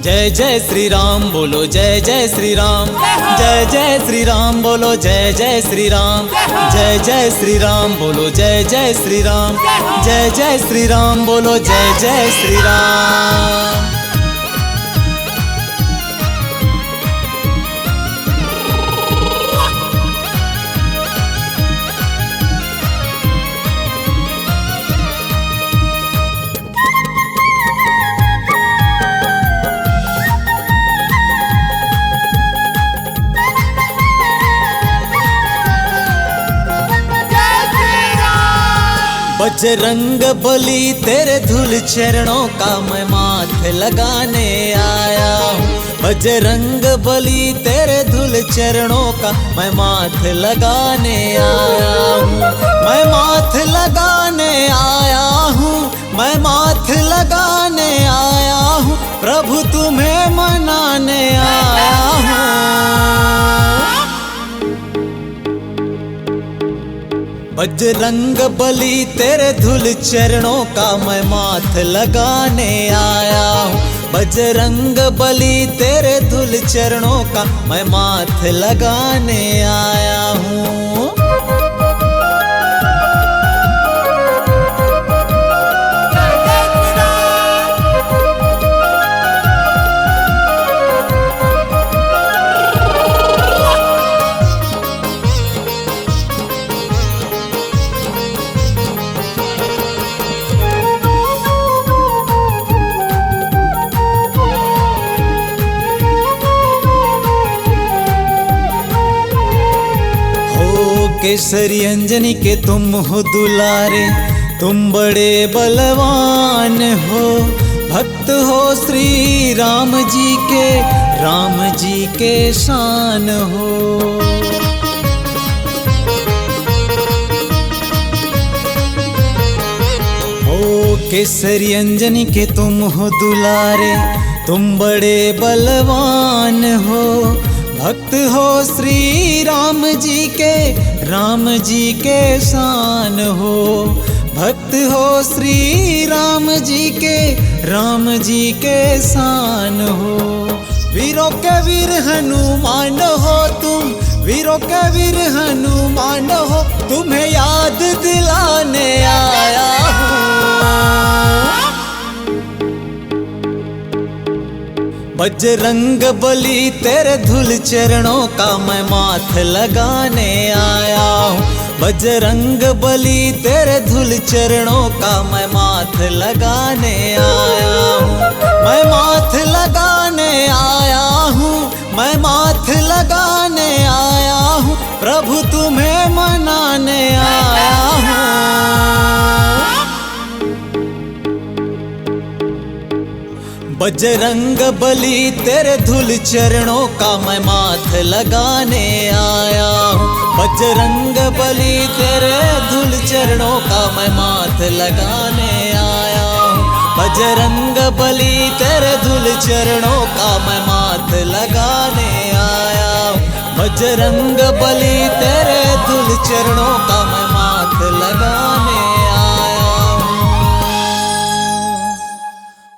जय जय श्री राम बोलो, जय जय श्री राम, जय जय श्री राम बोलो, जय जय श्री राम, जय जय श्री राम बोलो, जय जय श्री राम, जय जय श्री राम बोलो, जय जय श्री राम। बजरंग बली तेरे धूल चरणों का मैं माथे लगाने आया हूँ। बजरंग बली तेरे धूल चरणों का मैं माथे लगाने आया हूँ। मैं माथे लगाने आया हूँ, मैं माथे लगाने आया हूँ, प्रभु तुम्हें मनाने आया हूँ। बजरंग बली तेरे धूल चरणों का मैं माथ लगाने आया हूँ। बजरंग बली तेरे धूल चरणों का मैं माथ लगाने आया हूँ। केसरी अंजनी के तुम हो दुलारे, तुम बड़े बलवान हो, भक्त हो श्री राम जी के शान हो। ओ केसरी अंजनी के तुम हो दुलारे, तुम बड़े बलवान हो, भक्त हो श्री राम जी के शान हो। भक्त हो श्री राम जी के शान हो। वीरों के वीर हनुमान हो तुम, वीरों के वीर हनुमान हो, तुम्हें याद दिलाने आया हूँ। बजरंग बली तेरे धूल चरणों का मैं माथ लगाने आया हूँ। बजरंग बली तेरे धूल चरणों का मैं माथ लगाने आया हूँ। मैं माथ लगाने आया हूँ, मैं माथ लगाने आया हूँ, प्रभु तुम्हें मनाने आया हूँ। बजरंग बली तेरे धूल चरणों का मैं माथ लगाने आया हूँ। बजरंग बली तेरे धूल चरणों का मैं माथ लगाने आया हूँ। बजरंग बली तेरे धूल चरणों का मैं माथ लगाने आया हूँ। बजरंग बली तेरे धूल चरणों का मैं माथ लगाने